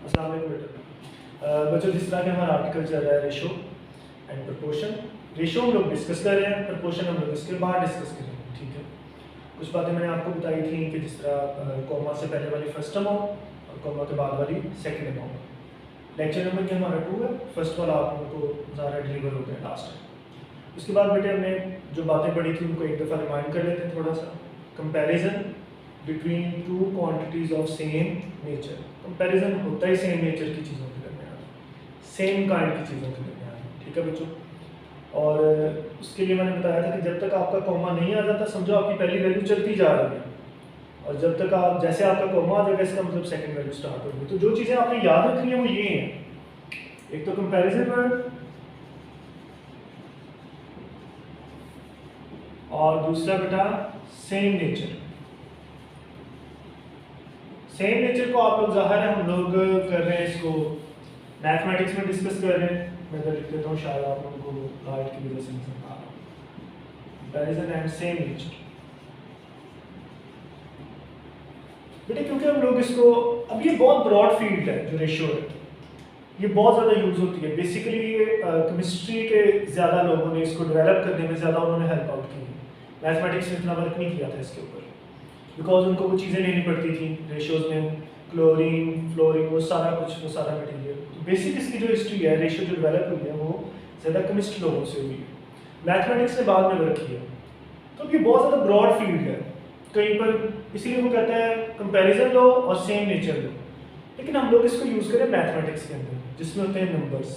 अस्सलाम वालेकुम बेटा। बच्चों जिस तरह के हमारा आर्टिकल चल रहा है रेशो एंड प्रपोर्शन, रेशो हम लोग डिस्कस कर रहे हैं, प्रपोर्शन हम लोग इसके बाद डिस्कस करेंगे। ठीक है, कुछ बातें मैंने आपको बताई थी कि जिस तरह कॉमा से पहले वाली फर्स्ट अमाउंट और कॉमा के बाद वाली सेकंड अमाउंट। लेक्चर नंबर ये हमारा 2 है, फर्स्ट वाला आप लोगों को ज़्यादा डिलीवर हो गया लास्ट टाइम। उसके बाद बेटे हमने जो बातें पढ़ी थी उनको एक दफ़ा रिमाइंड कर लेते हैं थोड़ा सा। Comparison between two quantities of same nature. Comparison होता ही सेम नेचर की चीज़ों के दरमियान, सेम काइंड की चीज़ों के दरमियान। ठीक है बच्चों, और उसके लिए मैंने बताया था कि जब तक आपका कॉमा नहीं आ जाता समझो आपकी पहली वैल्यू चलती जा रही है, और जब तक आप जैसे आपका कॉमा आ जाएगा इसका मतलब सेकंड वैल्यू स्टार्ट होगी। तो जो चीज़ें आपने याद रखनी है वो ये हैं, एक तो कंपैरिजन वर्ड और दूसरा बेटा सेम नेचर। सेम नेचर को आप लोग ज़ाहिर है हम लोग कर रहे हैं, इसको मैथमेटिक्स में डिस्कस कर रहे हैं। मैं इधर लिख देता हूँ, शायद आप लोगों को लाइट की वजह से नहीं समझ आ रहा। कंपैरिजन एंड सेम नेचर बेटे, क्योंकि हम लोग इसको, अब ये बहुत ब्रॉड फील्ड है जो रेशियो है, ये बहुत ज़्यादा यूज़ होती है। बेसिकली ये केमिस्ट्री के ज़्यादा लोगों ने इसको डेवलप करने में ज़्यादा उन्होंने हेल्प आउट की है। मैथमेटिक्स में इतना वर्क नहीं किया था इसके ऊपर, बिकॉज उनको वो चीज़ें लेनी पड़ती थी रेशियोज में, क्लोरीन फ्लोरीन वो सारा कुछ, वो सारा मटेरियल। तो बेसिक इसकी जो हिस्ट्री है, रेशियो जो डेवलप हुई है वो ज़्यादा केमिस्ट लोगों से हुई है, मैथमेटिक्स ने बाद में वर्क किया। तो ये बहुत ज़्यादा ब्रॉड फील्ड है कहीं पर, इसीलिए वो कहता है कंपैरिजन लो और सेम नेचर लो। लेकिन हम लोग इसको यूज़ करें मैथमेटिक्स के अंदर जिसमें होते हैं नंबर्स।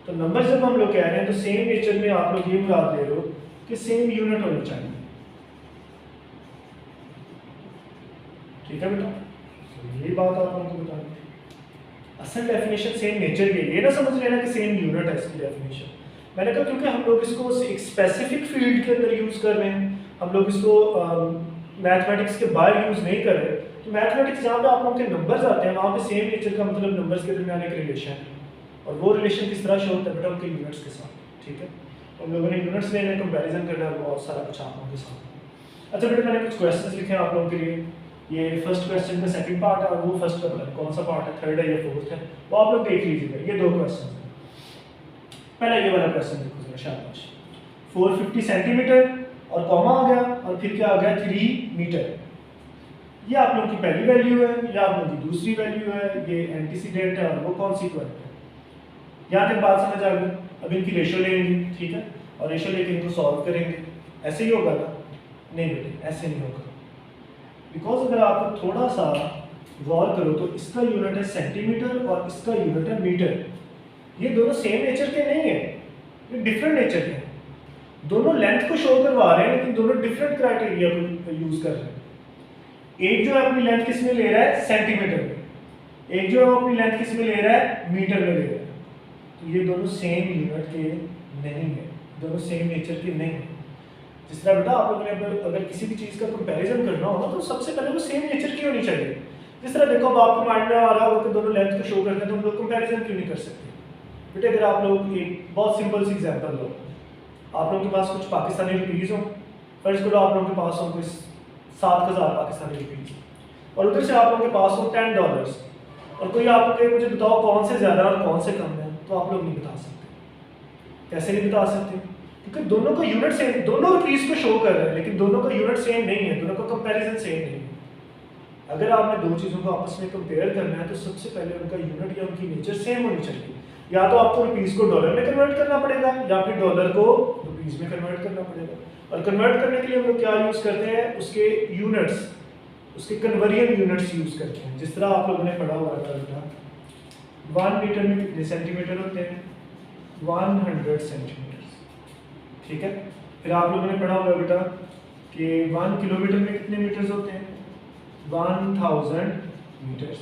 तो नंबर जब हम लोग कह रहे हैं तो सेम नेचर में आप लोग ये मुराद ले रहे हो कि सेम यूनिट होनी चाहिए। ठीक है बेटा, तो ये बात आप लोगों को बतानी थी। असल डेफिनेशन सेम नेचर की, ये ना समझ लेना कि सेम यूनिट है इसकी डेफिनेशन। मैंने कहा क्योंकि हम लोग इसको एक स्पेसिफिक फील्ड के अंदर यूज़ कर रहे हैं, हम लोग इसको मैथमेटिक्स के बाहर यूज़ नहीं कर रहे। तो मैथमेटिक्स जहाँ पे आप लोगों के नंबर्स आते हैं वहाँ पे सेम नेचर का मतलब नंबर्स के दरमियान एक रिलेशन है, और वो रिलेशन किस तरह शो होता है बेटा, उनके यूनिट्स के साथ। ठीक है, हम लोगों ने यूनिट्स लेने, कंपैरिजन करना है, बहुत सारा कुछ आप लोगों के साथ। अच्छा बेटा, मैंने कुछ क्वेश्चंस लिखे हैं आप लोगों के लिए। ये फर्स्ट क्वेश्चन का सेकंड पार्ट है और वो फर्स्ट का पता नहीं कौन सा पार्ट है, थर्ड है या फोर्थ है, वो आप लोग देख लीजिएगा। ये 2 क्वेश्चन है। पहला ये वाला क्वेश्चन देखो जरा, शाबाश। 450 सेंटीमीटर और कॉमा आ गया और फिर क्या आ गया 3 मीटर। ये आप लोगों की पहली वैल्यू है, ये आप लोगों की दूसरी वैल्यू है, ये एंटीसीडेंट है और वो कॉन्सिक्वेंट है। यहाँ तक बात समझ आ गई। अब इनकी रेशियो लेंगे, ठीक है, और रेशियो लेके इनको सॉल्व करेंगे। ऐसे ही होगा ना? नहीं बेटे, ऐसे नहीं होगा, बिकॉज अगर आप थोड़ा सा गौर करो तो इसका यूनिट है सेंटीमीटर और इसका यूनिट है मीटर। ये दोनों सेम नेचर के नहीं है, ये डिफरेंट नेचर के हैं। दोनों लेंथ को शो करवा रहे हैं लेकिन दोनों डिफरेंट क्राइटेरिया को यूज कर रहे हैं। एक जो है अपनी लेंथ किस में ले रहा है, सेंटीमीटर में, एक जो है अपनी लेंथ किस में ले रहा है, मीटर में ले रहा है। तो ये दोनों सेम यूनिट के नहीं है, दोनों सेम नेचर के नहीं है। जिस तरह बेटा आप लोगों ने अगर किसी भी चीज़ का कंपैरिजन करना हो ना तो सबसे पहले वो सेम नेचर की होनी चाहिए। जिस तरह देखो अब आपके माइंड में आ रहा होगा कि दोनों लेंथ को शो करते हैं तो हम लोग कंपैरिजन क्यों नहीं कर सकते। बेटे अगर आप लोग एक बहुत सिंपल सी एग्जांपल लो, आप लोगों के पास कुछ पाकिस्तानी रुपीज़ हो, फर्ज करो आप लोगों के पास हो कुछ 7,000 पाकिस्तानी रुपीज़, और उधर से आप लोगों के पास हो $10, और कोई आपको मुझे बताओ कौन से ज़्यादा और कौन से कम है, तो आप लोग नहीं बता सकते। कैसे नहीं बता सकते? क्योंकि दोनों को यूनिट सेम, दोनों रुपीज़ को शो कर रहे हैं लेकिन दोनों का यूनिट सेम नहीं है, दोनों का कंपैरिजन सेम नहीं है। अगर आपने 2 चीज़ों को आपस में कंपेयर करना है तो सबसे पहले उनका यूनिट या उनकी नेचर सेम होनी चाहिए। या तो आपको रुपीज़ को डॉलर में कन्वर्ट करना पड़ेगा या फिर डॉलर को रुपीज़ में कन्वर्ट करना पड़ेगा। और कन्वर्ट करने के लिए हम लोग क्या यूज़ करते हैं, उसके यूनिट्स, उसके कन्वर्जन यूनिट्स यूज़ करते हैं। जिस तरह आप लोगों ने पढ़ा हुआ था बेटा, 1 मीटर में कितने सेंटीमीटर होते हैं, 100 सेंटीमीटर। ठीक है, फिर आप लोगों ने पढ़ा हुआ बेटा कि 1 किलोमीटर में कितने मीटर्स होते हैं, 1000 मीटर्स।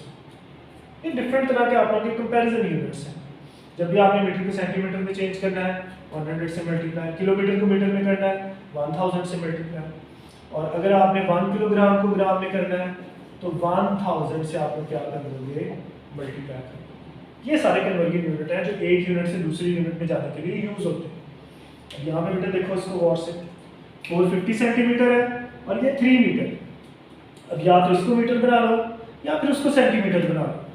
ये डिफरेंट तरह के आप लोगों के कंपैरिजन यूनिट्स हैं। जब भी आपने मीटर को सेंटीमीटर में चेंज करना है 100 से मल्टीप्लाई, किलोमीटर को मीटर में करना है 1000 से मल्टीप्लाई, और अगर आपने 1 किलोग्राम को ग्राम में करना है तो 1000 से आप लोग क्या कर दोगे, मल्टीप्लाई कर दोगे। ये सारे कन्वर्जन यूनिट हैं जो एक यूनिट से दूसरी यूनिट में जाने के लिए यूज होते हैं। अब यहाँ पे बेटा देखो इसको गौर से, 450 सेंटीमीटर है और ये 3 मीटर। अब या तो इसको मीटर बना लो या फिर उसको सेंटीमीटर बना लो।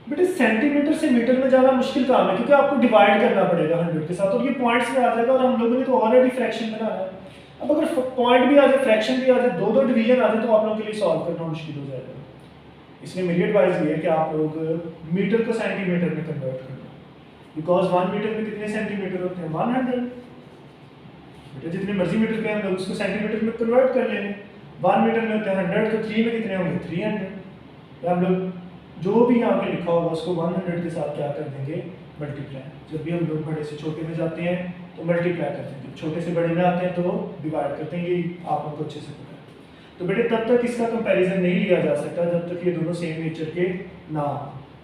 बेटे सेंटीमीटर से मीटर में जाना मुश्किल काम है, क्योंकि आपको डिवाइड करना पड़ेगा 100 के साथ, और ये पॉइंट्स में आ जाएगा, और हम लोगों ने तो ऑलरेडी फ्रैक्शन बनाना है। अब अगर पॉइंट भी आ जाए, फ्रैक्शन भी आ जाए, दो डिवीजन आ जाए, तो आप लोगों के लिए सॉल्व करना मुश्किल हो जाएगा। इसलिए मेरी एडवाइस ये है कि आप लोग मीटर को सेंटीमीटर में कन्वर्ट कर लो, बिकॉज 1 मीटर में कितने सेंटीमीटर होते हैं? 100। बेटा जितने मर्जी मीटर के हम लोग उसको सेंटीमीटर में कन्वर्ट कर लेंगे। 1 मीटर में होते हैं 100, तो 3 में कितने होंगे? 300। हम लोग जो भी यहाँ पे लिखा होगा उसको 100 के साथ क्या कर देंगे? मल्टीप्लाई। जब भी हम लोग बड़े से छोटे में जाते हैं तो मल्टीप्लाई करते हैं, जब छोटे से बड़े में आते हैं तो डिवाइड करते हैं। ये आप लोग को अच्छे से पता है। तो बेटे तब तक इसका कंपैरिजन नहीं लिया जा सकता जब तक ये दोनों सेम नेचर के ना हो।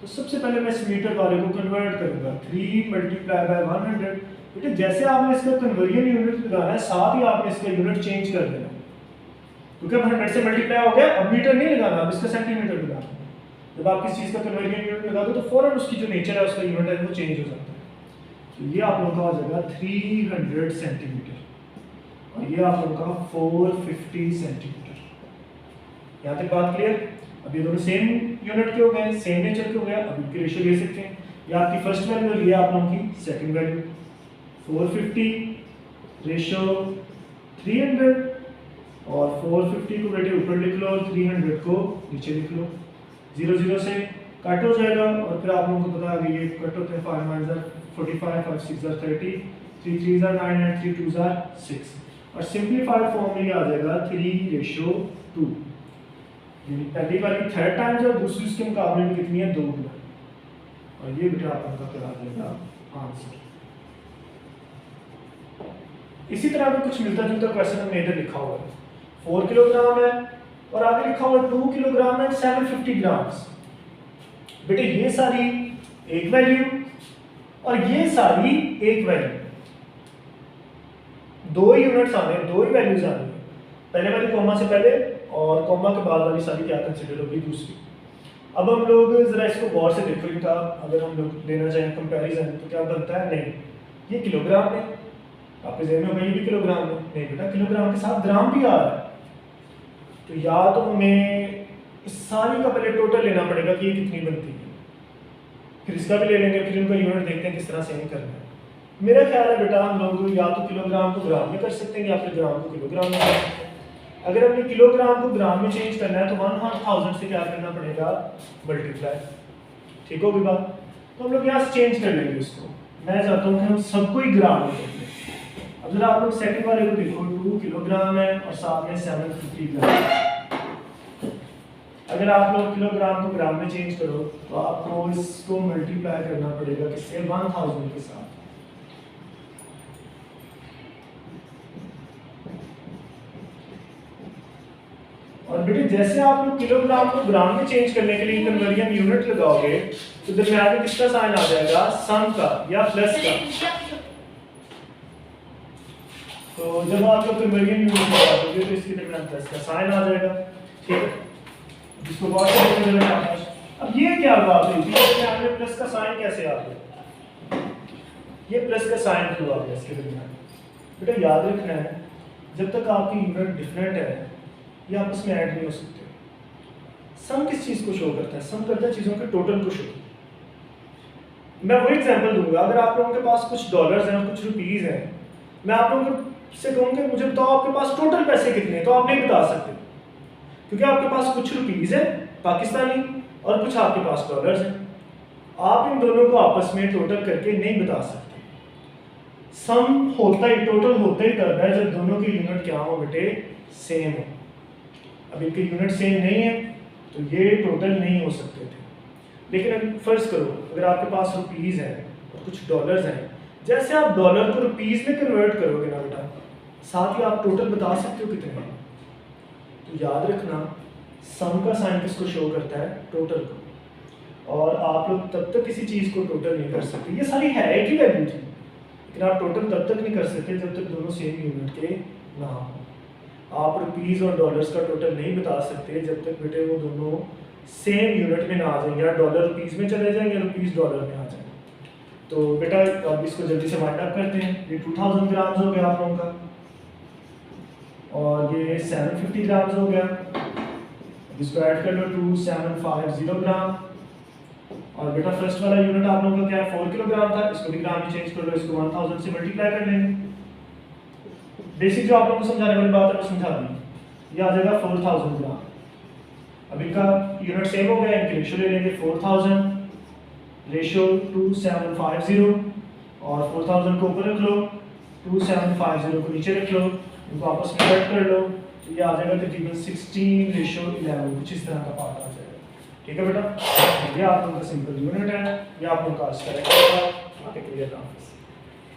तो सबसे पहले मैं इस मीटर वाले को कन्वर्ट करूंगा, 3 मल्टीप्लाई बाय 100। बेटे जैसे आपने इसका कन्वर्जन यूनिट लगाना है, साथ ही आपने इसका यूनिट चेंज कर देना, क्योंकि अब 100 से मल्टीप्लाई हो गया, अब मीटर नहीं लगाना, अब इसका सेंटीमीटर लगाना। जब आप किसी चीज़ का कन्वर्जन यूनिट लगा दो तो फौरन उसकी जो नेचर है, उसका यूनिट है, वो चेंज हो जाता है। तो ये आप लोगों का आ जाएगा 300 सेंटीमीटर, और ये आप लोगों का 450 सेंटीमीटर। यहाँ तक बात क्लियर? अब ये दोनों सेम यूनिट के हो गए, सेम नेचर के हो गए। अब इनके रेशियो ले सकते हैं। ये आपकी फर्स्ट वैल्यू और ये आप लोगों की सेकंड वैल्यू। 450 रेशियो 300, और 450 को बेटे ऊपर लिख लो और 300 को नीचे लिख लो। 0 0 से कट हो जाएगा, और फिर आप लोगों को पता है ये कट होते हैं 5 9 45, 5 6 30, 3 3 9 and 3 2 6, और सिंपलीफाइड फॉर्म में ये आ जाएगा 3:2। यानी पहली वाली 3rd टाइम्स और दूसरी उसके मुकाबले में कितनी है? 2 गुना। और ये बेटा आप लोगों का क्या आ जाएगा? आंसर। इसी तरह का कुछ मिलता जुलता क्वेश्चन हमने इधर लिखा हुआ है। 4 किलोग्राम है और आगे लिखा हुआ 2 किलोग्राम एंड 750 ग्राम्स। बेटे ये सारी एक वैल्यू और ये सारी एक वैल्यू, दो ही यूनिट्स आने हैं, दो ही वैल्यूज आनी है। पहले वाली कॉमा से पहले और कॉमा के बाद वाली सारी क्या कंसिडर होगी? दूसरी। अब हम लोग जरा इसको गौर से देखो, इनका अगर हम लोग लेना चाहें कंपैरिजन तो क्या बनता है? नहीं, ये किलोग्राम में, आपके ज़हन में होगा ये भी किलोग्राम में। नहीं बेटा, किलोग्राम के साथ ग्राम भी आ रहा है, तो या तो हमें इस सारी का पहले टोटल लेना पड़ेगा कि ये कितनी बनती है, फिर इसका भी ले लेंगे, फिर इनका यूनिट देखते हैं किस तरह से करना है। मेरा ख्याल है बेटा हम लोग या तो किलोग्राम को ग्राम में कर सकते हैं या फिर ग्राम को किलोग्राम में कर सकते हैं। अगर हमने किलोग्राम को ग्राम में चेंज करना है तो 1000 से क्या करना पड़ेगा? मल्टीप्लाई। ठीक होगी बात? तो हम लोग यहाँ से चेंज कर लेंगे इसको। मैं चाहता हूँ कि हम सबको ही ग्राम में कर लें। अब जरा आप लोग सेकंड वाले को देखो, 2 किलोग्राम है और साथ में 750 ग्राम। अगर आप लोग किलोग्राम को ग्राम में चेंज करो तो आपको इसको मल्टीप्लाई करना पड़ेगा किससे? 1000 के साथ। और बेटे जैसे आप लोग किलोग्राम को ग्राम में चेंज करने के लिए कन्वर्जन यूनिट लगाओगे तो दरम्यान में किसका साइन आ जाएगा? सम का या प्लस का। तो जब आप लोग कन्वर्जन यूनिट लगाओगे तो इसके दरम्यान प्लस का साइन आ जाएगा। ठीक है, जिसको बहुत करने लगा। अब ये क्या बात हुई थी? दरम्यान में प्लस का साइन कैसे आ गया? ये प्लस का साइन क्यों आ गया इसके दरम्यान? बेटा याद रखना है, जब तक आपकी यूनिट डिफरेंट है ये आपस में ऐड नहीं हो सकते। सम किस चीज को शो करता है? सम करता है चीजों के टोटल को शो। मैं वो एग्जांपल दूंगा, अगर आप लोगों के पास कुछ डॉलर्स हैं और कुछ रुपीस हैं, मैं आप लोगों से कहूँगा मुझे बताओ आपके पास टोटल पैसे कितने हैं, तो आप नहीं बता सकते, क्योंकि आपके पास कुछ रुपीस है पाकिस्तानी और कुछ आपके पास डॉलर्स हैं। आप इन दोनों को आपस में टोटल करके नहीं बता सकते। सम होता ही, टोटल होता ही तब है जब दोनों की यूनिट क्या हो बेटे? सेम हो। अब इनके यूनिट सेम नहीं है तो ये टोटल नहीं हो सकते थे। लेकिन अगर फर्ज करो अगर आपके पास रुपीस है और कुछ डॉलर्स हैं, जैसे आप डॉलर को रुपीस में कन्वर्ट करोगे ना बेटा, साथ ही आप टोटल बता सकते हो कितने हैं। तो याद रखना सम का साइन किसको शो करता है? टोटल को। और आप लोग तब तक किसी चीज़ को टोटल नहीं कर सकते, ये सारी है एक ही वैल्यू थी, लेकिन आप टोटल तब तक नहीं कर सकते जब तक दोनों सेम यूनिट के ना हो। आप रुपीस और डॉलर्स का टोटल नहीं बता सकते जब तक बेटे वो दोनों सेम यूनिट में ना आ जाए, या डॉलर रुपीस में चले जाए या रुपीस डॉलर में आ जाए। तो बेटा अब इसको जल्दी से वाइंड अप करते हैं। ये 2000 ग्राम्स हो गया आप लोगों का, और ये 750 ग्राम्स हो गया। इसको ऐड कर लो, 2750 ग्राम, और बेटा फर्स्ट वाला यूनिट आप लोगों का क्या है 4 किलोग्राम था, इसको भी ग्राम में चेंज कर लो, इसको 1000 से मल्टीप्लाई कर लेंगे। बेसिक जो आप लोगों को समझाने वाली बात है वो समझा दी। ये आ जाएगा 4000 ग्राम। अब इनका यूनिट सेम हो गया, इनकी रेशियो ले लेंगे 4000 रेशियो 2750 और 4000 को ऊपर रख लो, 2750 को नीचे रख लो, इनको आपस में कट कर लो, तो ये आ जाएगा तकरीबन 16:11, कुछ इस तरह का पार्ट आ जाएगा। ठीक है बेटा, ये आप लोगों का सिंपल यूनिट है, ये आप लोगों का आज का क्लियर।